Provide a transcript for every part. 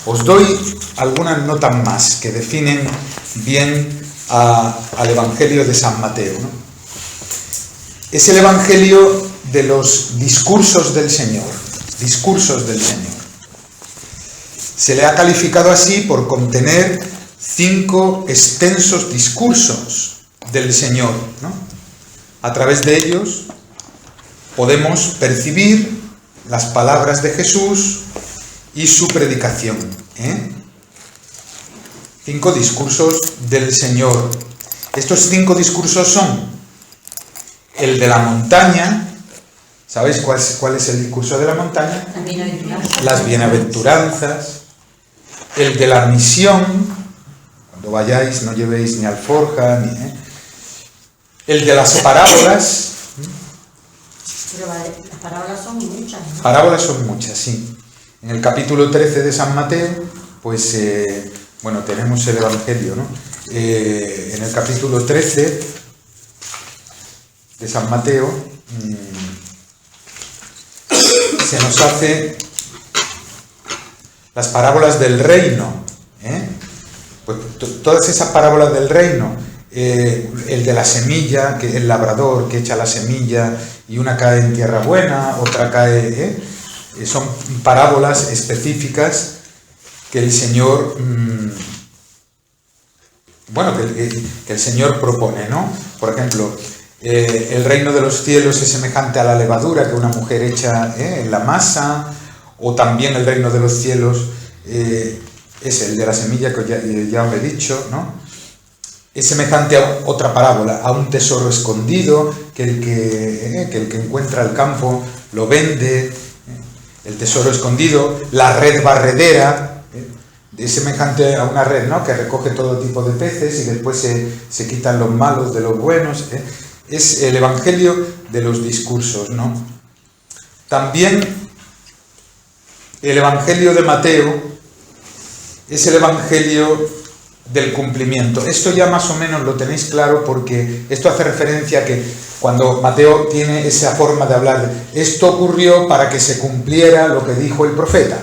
Os doy algunas notas más que definen bien al Evangelio de San Mateo, ¿no? Es el Evangelio de los discursos del Señor, discursos del Señor. Se le ha calificado así por contener 5 extensos discursos del Señor, ¿no? A través de ellos podemos percibir las palabras de Jesús y su predicación. 5 discursos del Señor. Estos 5 discursos son el de la montaña. ¿Sabéis cuál es el discurso de la montaña? Las bienaventuranzas. El de la misión. Cuando vayáis no llevéis ni alforja, ni... El de las parábolas. Pero las parábolas son muchas, ¿no? Parábolas son muchas, sí. En el capítulo 13 de San Mateo, pues, tenemos el Evangelio, ¿no? En el capítulo 13 de San Mateo se nos hace las parábolas del reino, pues todas esas parábolas del reino, el de la semilla, que el labrador que echa la semilla y una cae en tierra buena, otra cae, son parábolas específicas que el Señor, que el Señor propone, ¿no? Por ejemplo, el reino de los cielos es semejante a la levadura que una mujer echa en la masa, o también el reino de los cielos es el de la semilla que ya os he dicho, ¿no? Es semejante a otra parábola, a un tesoro escondido, que el que encuentra el campo lo vende, el tesoro escondido, la red barredera, es semejante a una red, ¿no? Que recoge todo tipo de peces y después se quitan los malos de los buenos. Es el Evangelio de los discursos, ¿no? También el Evangelio de Mateo es el Evangelio del cumplimiento. Esto ya más o menos lo tenéis claro, porque esto hace referencia a que cuando Mateo tiene esa forma de hablar, esto ocurrió para que se cumpliera lo que dijo el profeta.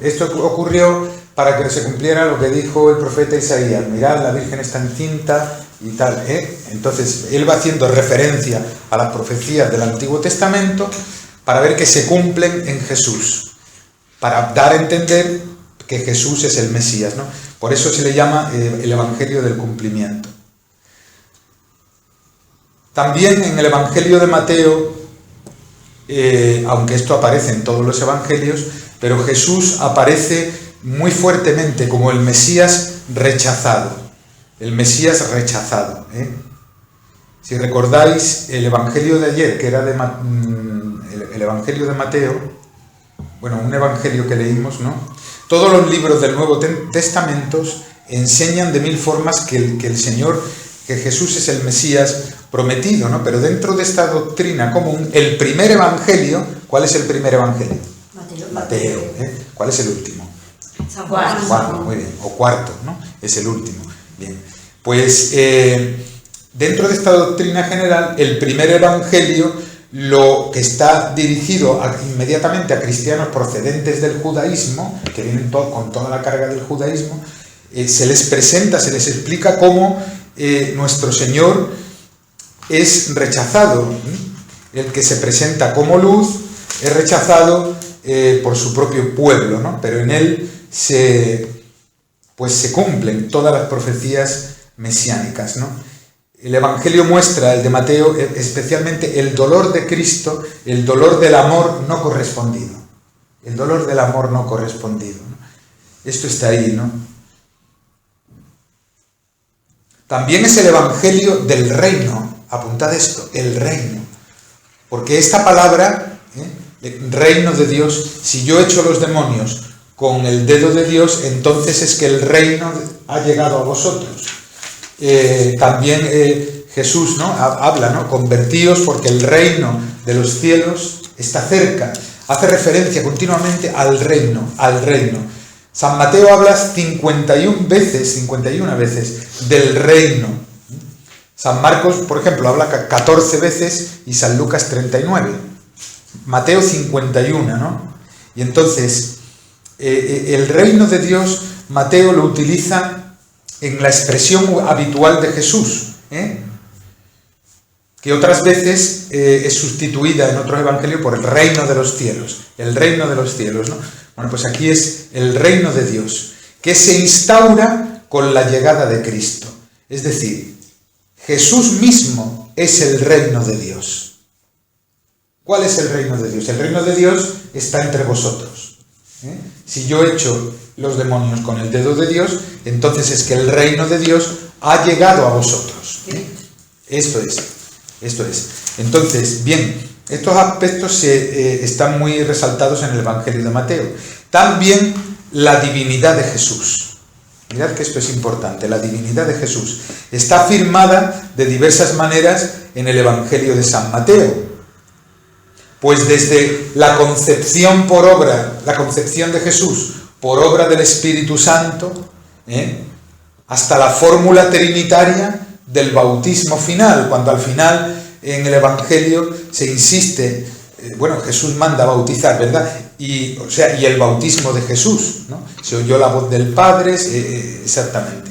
Esto ocurrió para que se cumpliera lo que dijo el profeta Isaías. Mirad, la Virgen está encinta y tal. Entonces, él va haciendo referencia a las profecías del Antiguo Testamento para ver que se cumplen en Jesús, para dar a entender que Jesús es el Mesías, ¿no? Por eso se le llama el Evangelio del cumplimiento. También en el Evangelio de Mateo, aunque esto aparece en todos los evangelios, pero Jesús aparece muy fuertemente como el Mesías rechazado. El Mesías rechazado. Si recordáis el Evangelio de ayer, que era el Evangelio de Mateo, un evangelio que leímos, ¿no? Todos los libros del Nuevo Testamento enseñan de 1000 formas que el Señor, que Jesús es el Mesías prometido, ¿no? Pero dentro de esta doctrina común, el primer evangelio, ¿cuál es el primer evangelio? Mateo. ¿Cuál es el último? San Juan. Juan, muy bien. O cuarto, ¿no? Es el último. Bien. Pues dentro de esta doctrina general, el primer evangelio, lo que está dirigido inmediatamente a cristianos procedentes del judaísmo, que vienen con toda la carga del judaísmo, se les presenta, se les explica cómo nuestro Señor es rechazado. El que se presenta como luz es rechazado por su propio pueblo, ¿no? Pero en él se cumplen todas las profecías mesiánicas, ¿no? El Evangelio muestra, el de Mateo, especialmente el dolor de Cristo, el dolor del amor no correspondido. El dolor del amor no correspondido, ¿no? Esto está ahí, ¿no? También es el Evangelio del reino. Apuntad esto, el reino. Porque esta palabra, reino de Dios, si yo echo los demonios con el dedo de Dios, entonces es que el reino ha llegado a vosotros. También Jesús, ¿no? Habla, ¿no? Convertíos porque el reino de los cielos está cerca. Hace referencia continuamente al reino, al reino. San Mateo habla 51 veces del reino. San Marcos, por ejemplo, habla 14 veces y San Lucas 39. Mateo 51, ¿no? Y entonces, el reino de Dios, Mateo lo utiliza en la expresión habitual de Jesús, que otras veces es sustituida en otros evangelios por el reino de los cielos, el reino de los cielos, ¿no? Bueno, pues aquí es el reino de Dios, que se instaura con la llegada de Cristo. Es decir, Jesús mismo es el reino de Dios. ¿Cuál es el reino de Dios? El reino de Dios está entre vosotros. Si yo echo los demonios con el dedo de Dios, entonces es que el reino de Dios ha llegado a vosotros. Esto es. Entonces, bien, estos aspectos están muy resaltados en el Evangelio de Mateo. También la divinidad de Jesús. Mirad que esto es importante. La divinidad de Jesús está afirmada de diversas maneras en el Evangelio de San Mateo. Pues desde la concepción por obra, la concepción de Jesús por obra del Espíritu Santo, hasta la fórmula trinitaria del bautismo final, cuando al final en el Evangelio se insiste, Jesús manda bautizar, ¿verdad? Y el bautismo de Jesús, ¿no? Se oyó la voz del Padre, exactamente.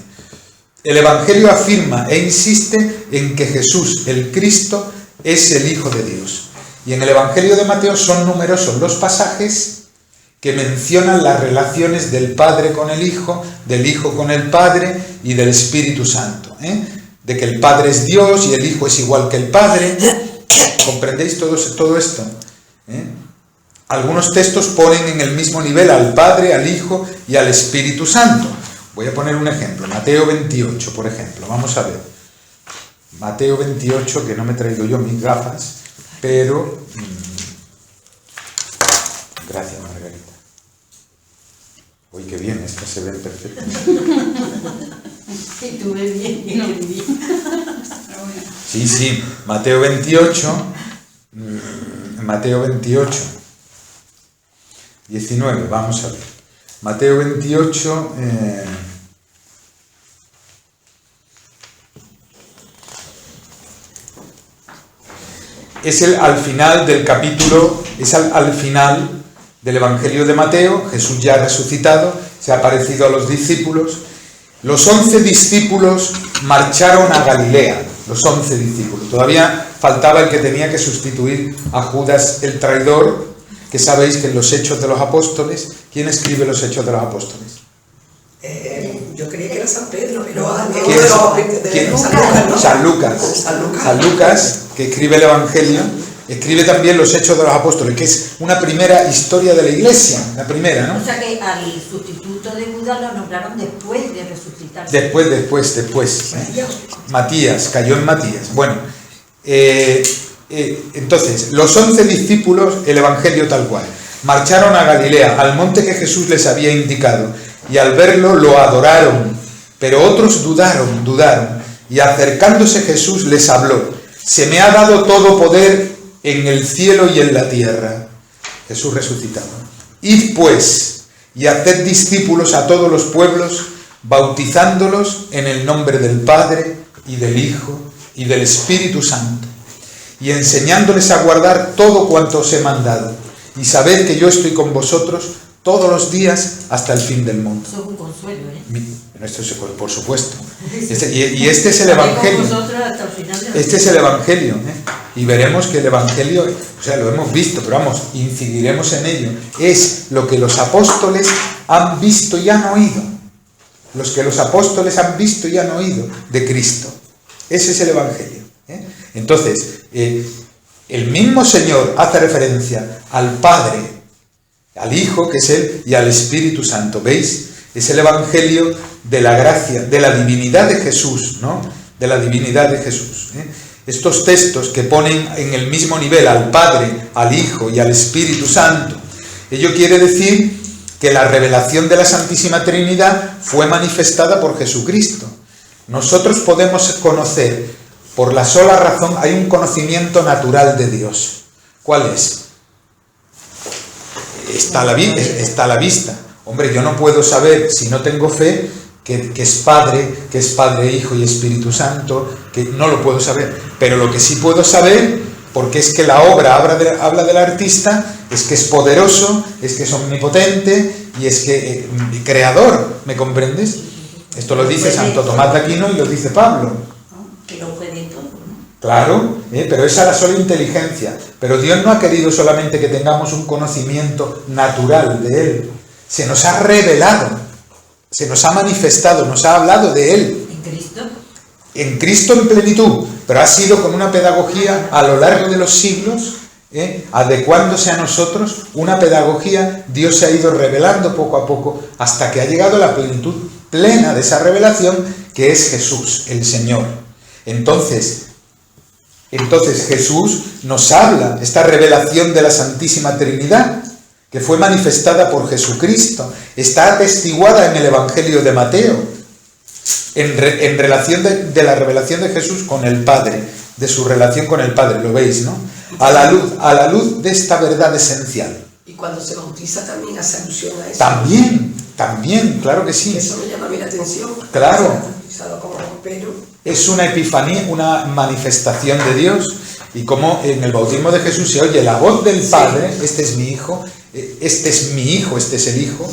El Evangelio afirma e insiste en que Jesús, el Cristo, es el Hijo de Dios. Y en el Evangelio de Mateo son numerosos los pasajes que mencionan las relaciones del Padre con el Hijo, del Hijo con el Padre y del Espíritu Santo, de que el Padre es Dios y el Hijo es igual que el Padre. ¿Comprendéis todo esto? Algunos textos ponen en el mismo nivel al Padre, al Hijo y al Espíritu Santo. Voy a poner un ejemplo, Mateo 28, por ejemplo. Vamos a ver. Mateo 28, que no me he traído yo mis gafas, pero... Gracias, Margarita. Uy, qué bien, estas se ven perfectas. Sí, tú ves bien. Sí, Mateo 28, 19, vamos a ver. Mateo 28, es al final del capítulo, es al final del Evangelio de Mateo. Jesús ya ha resucitado, se ha aparecido a los discípulos. Los 11 discípulos marcharon a Galilea, los 11 discípulos. Todavía faltaba el que tenía que sustituir a Judas el traidor, que sabéis que en los Hechos de los Apóstoles, ¿quién escribe los Hechos de los Apóstoles? Yo creía que era San Pedro, pero San Lucas, que escribe el Evangelio, escribe también los Hechos de los Apóstoles, que es una primera historia de la Iglesia, la primera, ¿no? O sea que al sustituto de Judas lo nombraron después de resucitar. Después. Matías, cayó en Matías. Bueno, entonces, los 11 discípulos, el Evangelio tal cual, marcharon a Galilea, al monte que Jesús les había indicado, y al verlo lo adoraron, pero otros dudaron, y acercándose Jesús les habló: se me ha dado todo poder en el cielo y en la tierra. Jesús resucitado. Id pues, y haced discípulos a todos los pueblos, bautizándolos en el nombre del Padre, y del Hijo, y del Espíritu Santo, y enseñándoles a guardar todo cuanto os he mandado. Y sabed que yo estoy con vosotros todos los días hasta el fin del mundo. Eso es un consuelo, Esto es, por supuesto. Y este es el Evangelio. Este es el Evangelio. Y veremos que el Evangelio, lo hemos visto, pero vamos, incidiremos en ello. Es lo que los apóstoles han visto y han oído. Los que los apóstoles han visto y han oído de Cristo. Ese es el Evangelio. Entonces, el mismo Señor hace referencia al Padre, al Hijo, que es Él, y al Espíritu Santo. ¿Veis? Es el Evangelio de la gracia, de la divinidad de Jesús, ¿no? De la divinidad de Jesús. Estos textos que ponen en el mismo nivel al Padre, al Hijo y al Espíritu Santo, ello quiere decir que la revelación de la Santísima Trinidad fue manifestada por Jesucristo. Nosotros podemos conocer, por la sola razón, hay un conocimiento natural de Dios. ¿Cuál es? Está a la vista. Hombre, yo no puedo saber, si no tengo fe, que es Padre, Hijo y Espíritu Santo, que no lo puedo saber. Pero lo que sí puedo saber, porque es que la obra habla del artista, Es que es poderoso, es que es omnipotente y es que creador, ¿me comprendes? Esto lo dice Santo Tomás de Aquino y lo dice Pablo. Que lo puede todo, ¿no? Claro, pero esa es la sola inteligencia. Pero Dios no ha querido solamente que tengamos un conocimiento natural de Él. Se nos ha revelado, se nos ha manifestado, nos ha hablado de Él. ¿En Cristo? En Cristo en plenitud, pero ha sido con una pedagogía a lo largo de los siglos, adecuándose a nosotros, una pedagogía. Dios se ha ido revelando poco a poco hasta que ha llegado a la plenitud plena de esa revelación, que es Jesús, el Señor. Entonces Jesús nos habla, esta revelación de la Santísima Trinidad, que fue manifestada por Jesucristo, está atestiguada en el Evangelio de Mateo, en relación de la revelación de Jesús con el Padre, de su relación con el Padre, lo veis, ¿no? A la luz de esta verdad esencial. Y cuando se bautiza también hace alusión a eso. También, claro que sí. Eso me llama a mí la atención. Claro. Se ha bautizado como copero. Es una epifanía, una manifestación de Dios, y como en el bautismo de Jesús se oye la voz del Padre, este es mi Hijo, este es mi Hijo, este es el Hijo,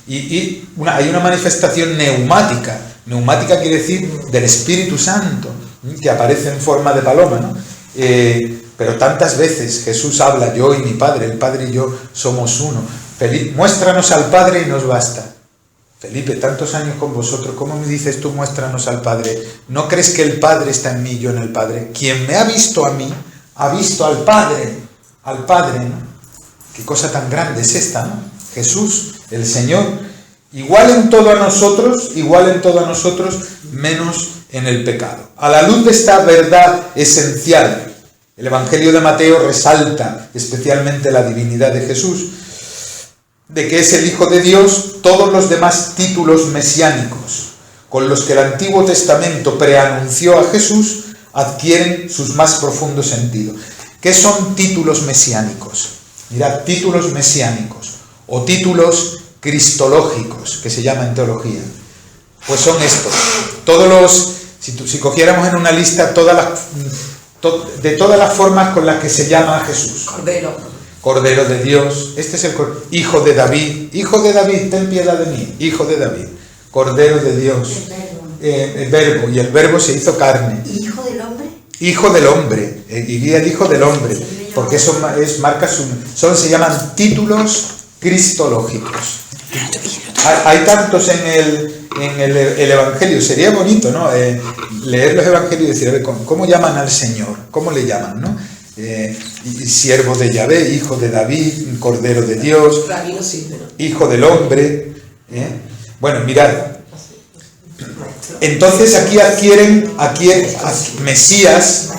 y hay una manifestación neumática. Neumática quiere decir del Espíritu Santo, que aparece en forma de paloma, ¿no? Pero tantas veces Jesús habla, yo y mi Padre, el Padre y yo somos uno. Muéstranos al Padre y nos basta. Felipe, tantos años con vosotros, ¿cómo me dices tú muéstranos al Padre? ¿No crees que el Padre está en mí y yo en el Padre? Quien me ha visto a mí, ha visto al Padre, ¿no? Qué cosa tan grande es esta, ¿no? Jesús, el Señor, igual en todo a nosotros, menos en el pecado. A la luz de esta verdad esencial, el Evangelio de Mateo resalta especialmente la divinidad de Jesús, de que es el Hijo de Dios. Todos los demás títulos mesiánicos con los que el Antiguo Testamento preanunció a Jesús adquieren sus más profundos sentidos. ¿Qué son títulos mesiánicos? Mirad, títulos mesiánicos o títulos cristológicos, que se llama en teología, pues son estos. Si cogiéramos en una lista de todas las formas con las que se llama a Jesús. Cordero de Dios, este es el Hijo de David, ten piedad de mí, Hijo de David, Cordero de Dios, el Verbo, y el Verbo se hizo carne. ¿Hijo del hombre? Hijo del hombre, y el Hijo del hombre, porque eso se llaman títulos cristológicos. Hay tantos en el Evangelio, sería bonito, ¿no? Leer los Evangelios y decir, a ver, ¿cómo llaman al Señor? ¿Cómo le llaman, no? Siervo de Yahvé, Hijo de David, Cordero de Dios, Hijo del hombre. Bueno, mirad. Entonces aquí adquieren Mesías,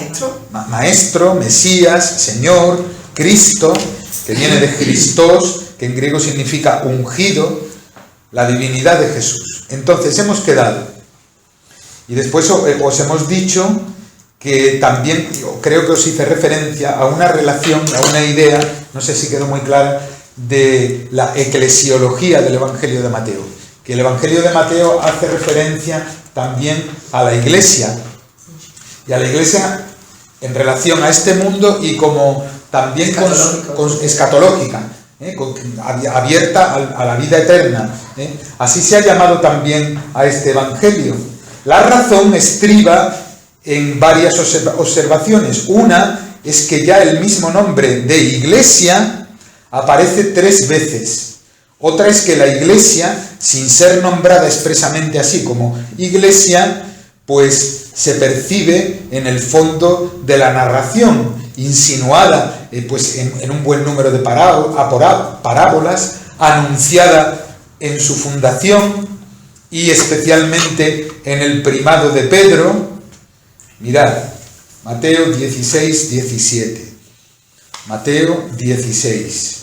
Maestro, Mesías, Señor, Cristo, que viene de Christos, que en griego significa ungido, la divinidad de Jesús. Entonces hemos quedado, y después os hemos dicho que también, creo que os hice referencia a una relación, a una idea, no sé si quedó muy clara, de la eclesiología del Evangelio de Mateo. Que el Evangelio de Mateo hace referencia también a la Iglesia, y a la Iglesia en relación a este mundo y como también escatológica, abierta a la vida eterna. Así se ha llamado también a este Evangelio. La razón estriba en varias observaciones. Una es que ya el mismo nombre de Iglesia aparece 3 veces. Otra es que la Iglesia, sin ser nombrada expresamente así como Iglesia, pues se percibe en el fondo de la narración, insinuada pues en un buen número de parábolas, anunciada en su fundación y especialmente en el primado de Pedro. Mirad, Mateo 16, 17. Mateo 16.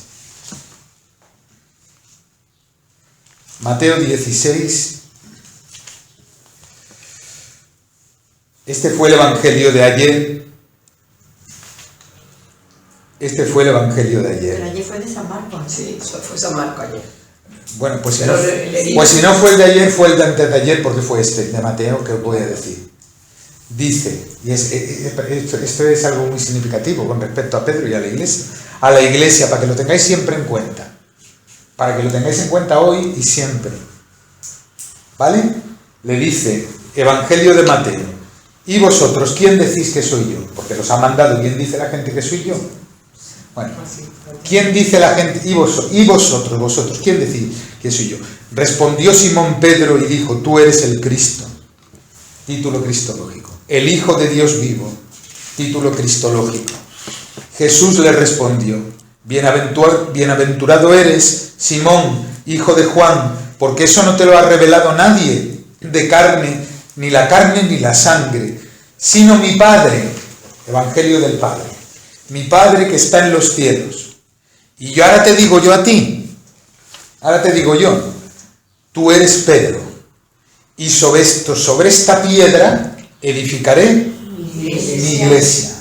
Mateo 16. Este fue el Evangelio de ayer. Pero ayer fue de San Marcos. Sí, fue San Marcos ayer. Bueno, pues si no fue el de ayer, fue el de antes de ayer, porque fue este, de Mateo, que os voy a decir. Dice, y esto es algo muy significativo con respecto a Pedro y a la Iglesia. a la iglesia, para que lo tengáis siempre en cuenta. Para que lo tengáis en cuenta hoy y siempre. ¿Vale? Le dice, Evangelio de Mateo, ¿y vosotros quién decís que soy yo? Porque los ha mandado, ¿quién dice la gente que soy yo? Bueno, ¿quién dice la gente? ¿Y vosotros, quién decís que soy yo? Respondió Simón Pedro y dijo, tú eres el Cristo. Título cristológico. El Hijo de Dios vivo. Título cristológico. Jesús le respondió, bienaventurado eres, Simón, hijo de Juan, porque eso no te lo ha revelado nadie de carne, ni la carne ni la sangre, sino mi Padre. Evangelio del Padre. Mi Padre que está en los cielos. Y yo ahora te digo yo a ti, tú eres Pedro, y sobre esta piedra edificaré mi iglesia.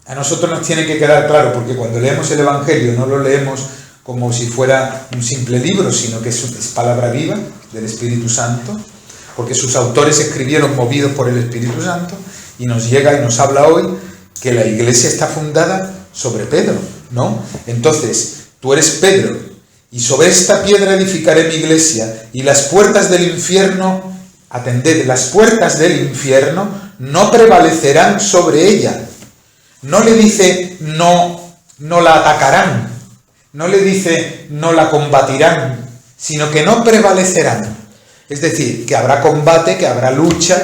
A nosotros nos tiene que quedar claro, porque cuando leemos el Evangelio no lo leemos como si fuera un simple libro, sino que es palabra viva del Espíritu Santo, porque sus autores escribieron movidos por el Espíritu Santo, y nos llega y nos habla hoy que la iglesia está fundada sobre Pedro, ¿no? Entonces, tú eres Pedro, y sobre esta piedra edificaré mi iglesia, y las puertas del infierno, atended, las puertas del infierno no prevalecerán sobre ella. No le dice no la atacarán, no le dice no la combatirán, sino que no prevalecerán. Es decir, que habrá combate, que habrá lucha,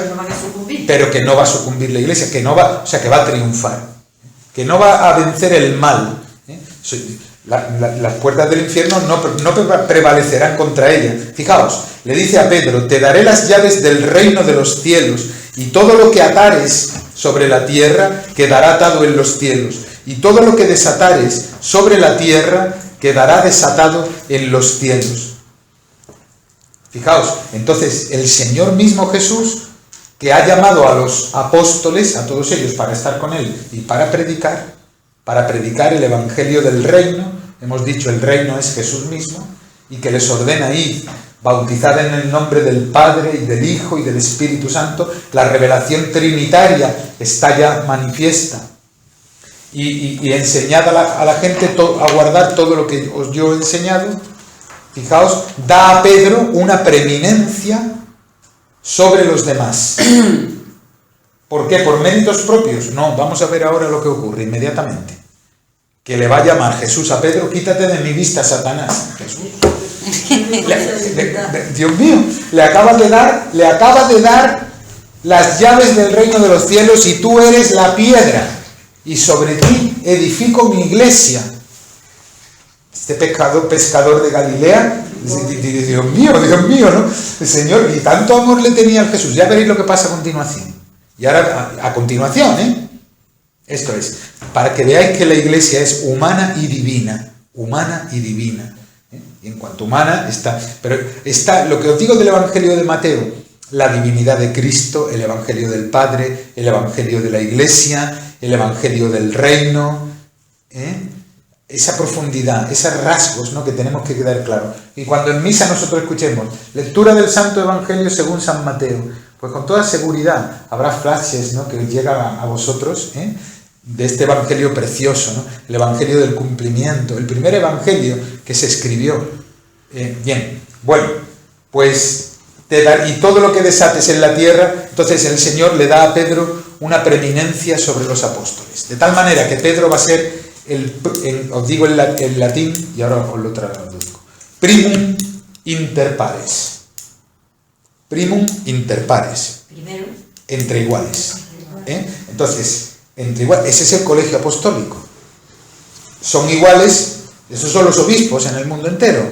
pero que no va a sucumbir la iglesia, que va a triunfar, que no va a vencer el mal. Las puertas del infierno no prevalecerán contra ella. Fijaos, le dice a Pedro, te daré las llaves del reino de los cielos, y todo lo que atares sobre la tierra quedará atado en los cielos, y todo lo que desatares sobre la tierra quedará desatado en los cielos. Fijaos, entonces el Señor mismo Jesús, que ha llamado a los apóstoles, a todos ellos, para estar con Él y para predicar el Evangelio del reino, hemos dicho el reino es Jesús mismo, y que les ordena ir, bautizad en el nombre del Padre y del Hijo y del Espíritu Santo. La revelación trinitaria está ya manifiesta, y enseñad a la gente a guardar todo lo que yo he enseñado. Fijaos, da a Pedro una preeminencia sobre los demás. ¿Por qué? ¿Por méritos propios? No, vamos a ver ahora lo que ocurre inmediatamente. Que le va a llamar Jesús a Pedro, quítate de mi vista, Satanás. Jesús. Dios mío, le acaba de dar las llaves del reino de los cielos, y tú eres la piedra, y sobre ti edifico mi iglesia. Este pescador de Galilea, Dios mío, ¿no? El Señor, y tanto amor le tenía al Jesús. Ya veréis lo que pasa a continuación. Y ahora, a continuación, esto es, para que veáis que la iglesia es humana y divina. Y en cuanto humana pero está, lo que os digo del Evangelio de Mateo, la divinidad de Cristo, el Evangelio del Padre, el Evangelio de la iglesia, el Evangelio del reino, esa profundidad, esos rasgos, ¿no?, que tenemos que quedar claros. Y cuando en misa nosotros escuchemos lectura del Santo Evangelio según San Mateo, pues con toda seguridad habrá flashes, ¿no?, que llegan a vosotros, de este Evangelio precioso, ¿no?, el Evangelio del cumplimiento, el primer Evangelio que se escribió. Bien, bueno, pues y todo lo que desates en la tierra. Entonces el Señor le da a Pedro una preeminencia sobre los apóstoles, de tal manera que Pedro va a ser os digo en latín y ahora os lo traduzco, primum inter pares. Primum inter pares. Primero. Entre iguales. Entonces, entre iguales, ese es el colegio apostólico. Son iguales, esos son los obispos en el mundo entero.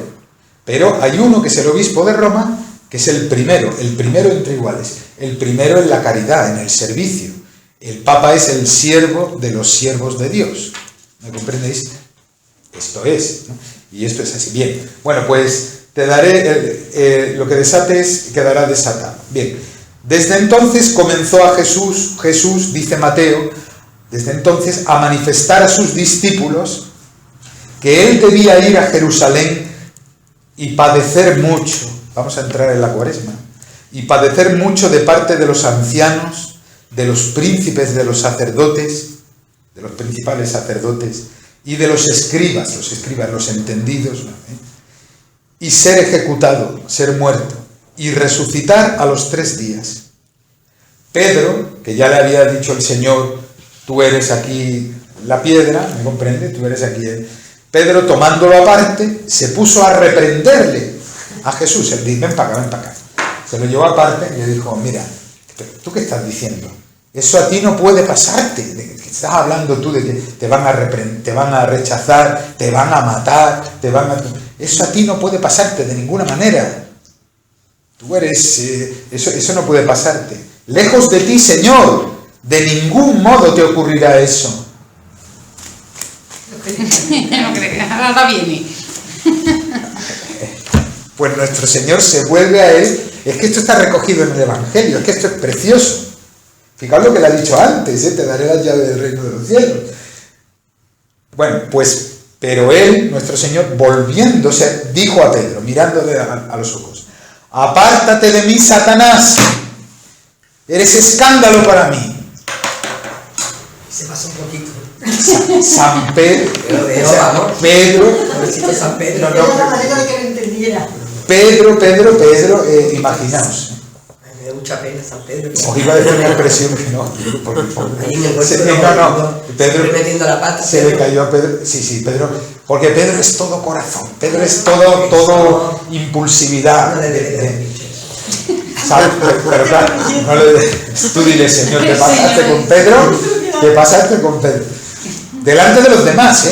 Pero hay uno que es el obispo de Roma, que es el primero entre iguales. El primero en la caridad, en el servicio. El Papa es el siervo de los siervos de Dios. ¿Me comprendéis? Esto es, ¿no? Y esto es así. Bien, bueno, pues te daré lo que desates quedará desatado. Bien, desde entonces comenzó a Jesús, dice Mateo, desde entonces a manifestar a sus discípulos que él debía ir a Jerusalén y padecer mucho. Vamos a entrar en la Cuaresma. Y padecer mucho de parte de los ancianos, de los príncipes de los sacerdotes, de los principales sacerdotes y de los escribas, los entendidos, ¿no? Y ser ejecutado, ser muerto, y resucitar a los 3 días. Pedro, que ya le había dicho el Señor, tú eres aquí la piedra, ¿me comprende? Tú eres aquí. Pedro, tomándolo aparte, se puso a reprenderle a Jesús. Él dijo, ven para acá. Se lo llevó aparte y le dijo, mira, ¿tú qué estás diciendo? Eso a ti no puede pasarte. Estás hablando tú de que te van a te van a rechazar, te van a matar, Eso a ti no puede pasarte de ninguna manera. Tú eres... eso no puede pasarte. Lejos de ti, Señor, de ningún modo te ocurrirá eso. No creo, ahora viene. Pues nuestro Señor se vuelve a él. Es que esto está recogido en el Evangelio, es que esto es precioso. Fijaos lo que le ha dicho antes, te daré la llave del reino de los cielos. Bueno, pues, pero él, nuestro Señor, volviéndose, dijo a Pedro, mirándole a los ojos, apártate de mí, Satanás, eres escándalo para mí. Se pasó un poquito. San Pedro, Pobrecito San Pedro. Era la manera de que lo entendiera. Pedro, imaginaos. Me da mucha pena San Pedro. Os iba a decir una expresión que no. Ahí en el golpe Pedro metiendo la pata. Se le cayó a Pedro. Sí, Pedro. Porque Pedro es todo corazón. Pedro es todo impulsividad. ¿Sabes? Pero claro, tú dile, Señor, ¿qué pasaste con Pedro? ¿Qué pasaste con Pedro? Delante de los demás,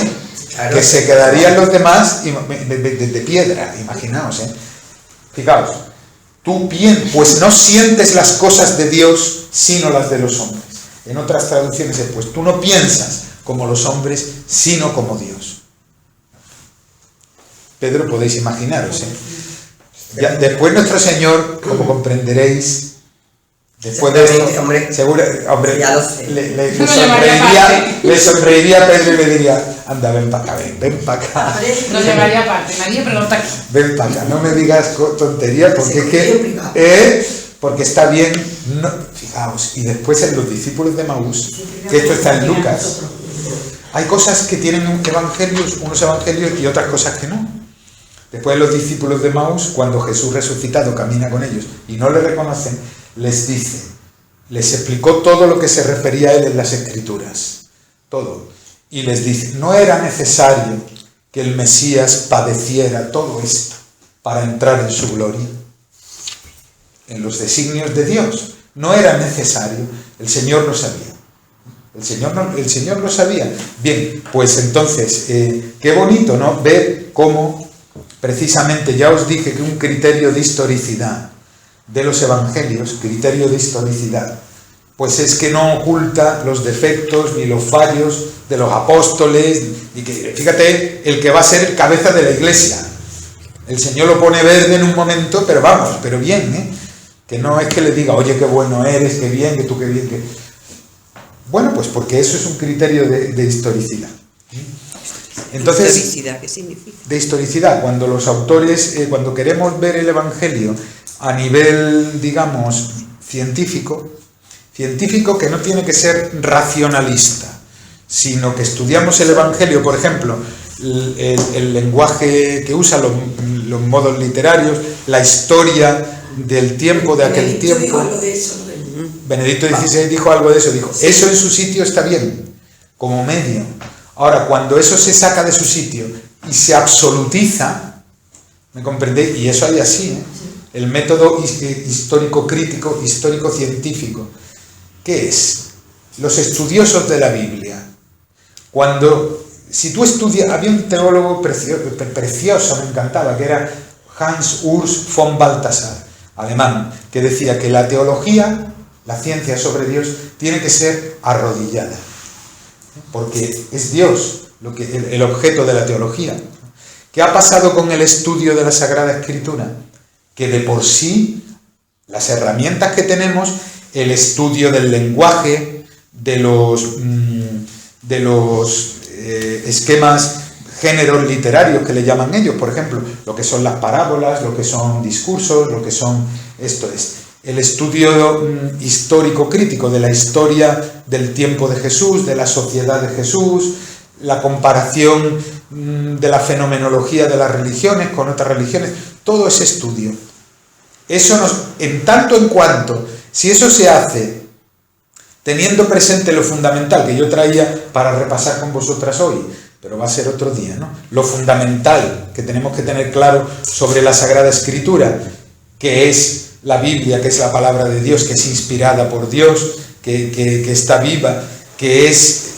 Claro. Que se quedarían los demás de piedra, imaginaos, Fijaos. Pues no sientes las cosas de Dios, sino las de los hombres. En otras traducciones pues tú no piensas como los hombres, sino como Dios. Pedro, podéis imaginaros, después nuestro Señor, como comprenderéis, después de esto, hombre, ya lo sé. le sonreiría a Pedro y le diría, anda, ven para acá, ven para acá. Lo llevaría aparte, María, pero no está aquí. Ven para acá, no me digas tonterías, porque es que, porque está bien, no, fijaos, y después en los discípulos de Maús, que esto está en Lucas, hay cosas que tienen unos evangelios y otras cosas que no. Después los discípulos de Maús, cuando Jesús resucitado camina con ellos y no le reconocen, les explicó todo lo que se refería a él en las Escrituras, todo, y les dice, no era necesario que el Mesías padeciera todo esto para entrar en su gloria, en los designios de Dios, no era necesario, el Señor lo sabía, el Señor lo sabía. Bien, pues entonces, qué bonito, ¿no? Ver cómo, precisamente, ya os dije que un criterio de historicidad de los evangelios, criterio de historicidad, pues es que no oculta los defectos ni los fallos de los apóstoles, y que, fíjate, el que va a ser el cabeza de la iglesia, el Señor lo pone verde en un momento, pero vamos, pero bien, que no es que le diga, oye, qué bueno eres, qué bien, que tú qué bien, que... Bueno, pues porque eso es un criterio de historicidad. Entonces, ¿Historicidad qué significa? De historicidad, cuando los autores, cuando queremos ver el Evangelio a nivel, digamos, científico que no tiene que ser racionalista, sino que estudiamos el Evangelio, por ejemplo, el lenguaje que usa, los modos literarios, la historia del tiempo, de aquel tiempo. Dijo algo de eso, Benedicto XVI dijo algo de eso, dijo, eso en su sitio está bien, como medio. Ahora, cuando eso se saca de su sitio y se absolutiza, ¿me comprendéis? Y eso hay así, el método histórico-crítico, histórico-científico. ¿Qué es? Los estudiosos de la Biblia. Si tú estudias, había un teólogo precioso, me encantaba, que era Hans Urs von Balthasar, alemán, que decía que la teología, la ciencia sobre Dios, tiene que ser arrodillada, porque es Dios el objeto de la teología. ¿Qué ha pasado con el estudio de la Sagrada Escritura? Que de por sí, las herramientas que tenemos, el estudio del lenguaje, de los esquemas, géneros literarios que le llaman ellos, por ejemplo, lo que son las parábolas, lo que son discursos, lo que son... Esto es, el estudio histórico crítico de la historia del tiempo de Jesús, de la sociedad de Jesús, la comparación de la fenomenología de las religiones con otras religiones, todo ese estudio. Eso en tanto en cuanto, si eso se hace teniendo presente lo fundamental que yo traía para repasar con vosotras hoy, pero va a ser otro día, ¿no? Lo fundamental que tenemos que tener claro sobre la Sagrada Escritura, que es la Biblia, que es la palabra de Dios, que es inspirada por Dios, que está viva, que es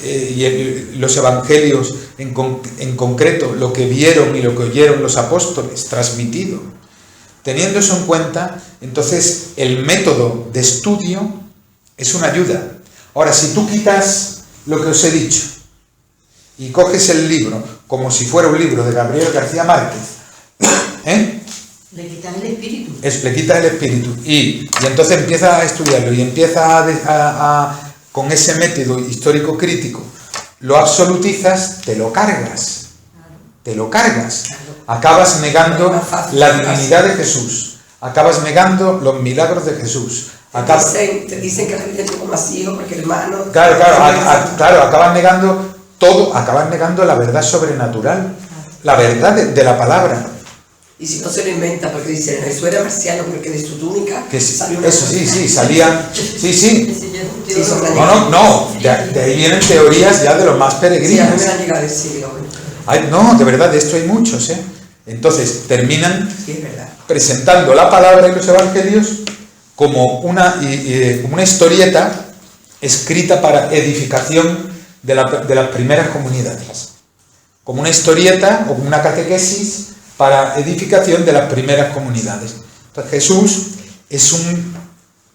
los evangelios en concreto, lo que vieron y lo que oyeron los apóstoles, transmitido. Teniendo eso en cuenta, entonces el método de estudio es una ayuda. Ahora, si tú quitas lo que os he dicho y coges el libro como si fuera un libro de Gabriel García Márquez, le quitas el espíritu. Le quitas el espíritu y entonces empiezas a estudiarlo y empiezas con ese método histórico crítico, lo absolutizas, te lo cargas. Te lo cargas. Acabas negando la divinidad de Jesús. Acabas negando los milagros de Jesús. Te dicen que la Virgen tuvo más hijos porque hermanos. Claro, acabas negando todo, acabas negando la verdad sobrenatural, la verdad de la palabra. Y si no se lo inventa, porque dicen, Jesús era marciano porque de su túnica salió una... Eso sí, salían... Sí. No. No, de ahí vienen teorías ya de los más peregrinos. Sí, a mí me han llegado a decir, no, de verdad, de esto hay muchos, ¿eh? Entonces, terminan sí, es verdad, presentando la palabra y los evangelios como una historieta escrita para edificación de las primeras comunidades. Como una historieta o una catequesis para edificación de las primeras comunidades. Entonces, Jesús es un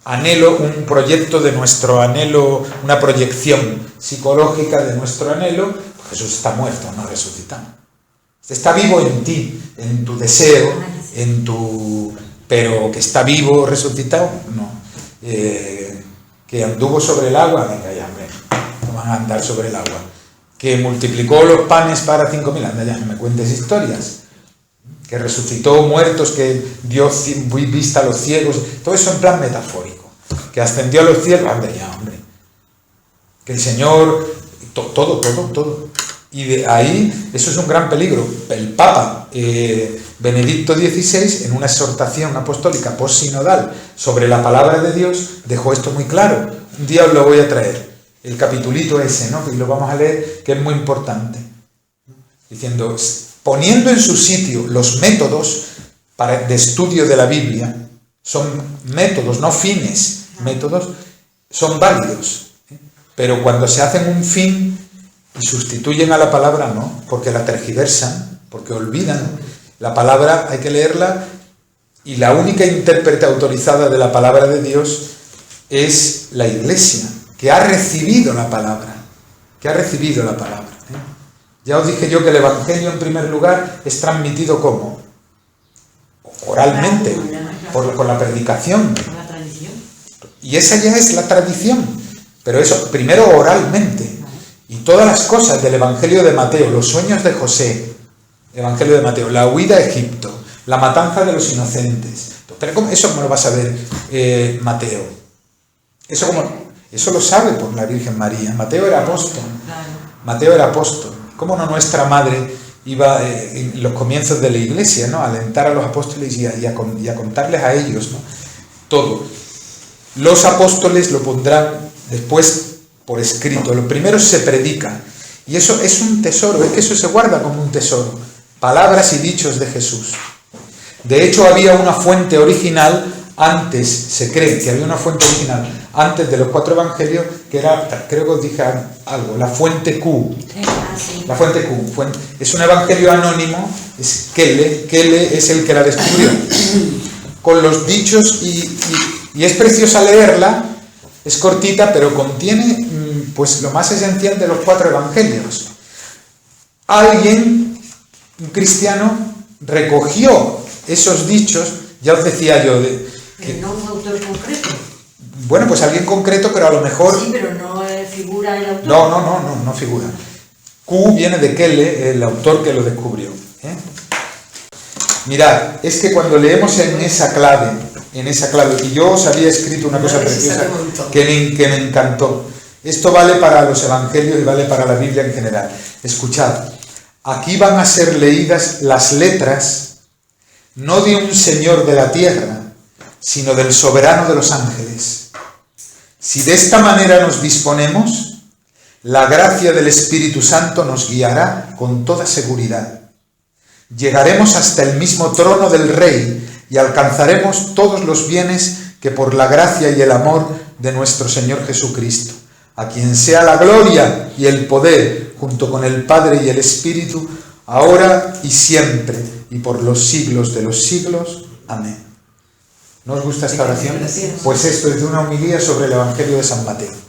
anhelo, un proyecto de nuestro anhelo, una proyección psicológica de nuestro anhelo. Jesús está muerto, no resucitado. Está vivo en ti, en tu deseo, pero que está vivo, resucitado, no. Que anduvo sobre el agua, venga ya, hombre, no van a andar sobre el agua. Que multiplicó los panes para 5.000, anda ya, no me cuentes historias. Que resucitó muertos, que dio vista a los ciegos, todo eso en plan metafórico. Que ascendió a los cielos, anda ya, hombre. Que el Señor, todo. Y de ahí, eso es un gran peligro. El Papa Benedicto XVI, en una exhortación apostólica postsinodal sobre la palabra de Dios, dejó esto muy claro. Un día os lo voy a traer, el capitulito ese, ¿no? Y lo vamos a leer, que es muy importante. Diciendo, poniendo en su sitio los métodos de estudio de la Biblia, son métodos, no fines, métodos, son válidos. Pero cuando se hacen un fin y sustituyen a la palabra, no, porque la tergiversan, porque olvidan. La palabra hay que leerla y la única intérprete autorizada de la palabra de Dios es la Iglesia, que ha recibido la palabra, Ya os dije yo que el Evangelio en primer lugar es transmitido ¿cómo? Oralmente, con la predicación. Con la tradición. Y esa ya es la tradición, pero eso primero oralmente. Y todas las cosas del Evangelio de Mateo, los sueños de José, Evangelio de Mateo, la huida a Egipto, la matanza de los inocentes. Pero ¿cómo? Eso cómo lo va a saber Mateo. Eso lo sabe por la Virgen María. Mateo era apóstol. ¿Cómo no nuestra madre iba en los comienzos de la Iglesia, ¿no? A alentar a los apóstoles y a contarles a ellos, ¿no? Todo. Los apóstoles lo pondrán después por escrito. Lo primero se predica. Y eso es un tesoro, es que eso se guarda como un tesoro. Palabras y dichos de Jesús. De hecho, había una fuente original antes, se cree que había una fuente original antes de los 4 evangelios, que era, creo que os dije algo, la fuente Q. La fuente Q. Es un evangelio anónimo, es Kele es el que la descubrió. Con los dichos, y es preciosa leerla, es cortita, pero contiene pues lo más esencial de los 4 evangelios. Alguien, un cristiano, recogió esos dichos, ya os decía yo, pero no un autor concreto. Bueno, pues alguien concreto, pero a lo mejor... Sí, pero no figura el autor. No figura. Q viene de Kele, el autor que lo descubrió. Mirad, es que cuando leemos en esa clave, y yo os había escrito una cosa preciosa que me encantó. Esto vale para los evangelios y vale para la Biblia en general. Escuchad, aquí van a ser leídas las letras, no de un señor de la tierra, sino del soberano de los ángeles. Si de esta manera nos disponemos, la gracia del Espíritu Santo nos guiará con toda seguridad. Llegaremos hasta el mismo trono del Rey y alcanzaremos todos los bienes que por la gracia y el amor de nuestro Señor Jesucristo, a quien sea la gloria y el poder, junto con el Padre y el Espíritu, ahora y siempre, y por los siglos de los siglos. Amén. ¿No os gusta esta oración? Pues esto es de una homilía sobre el Evangelio de San Mateo.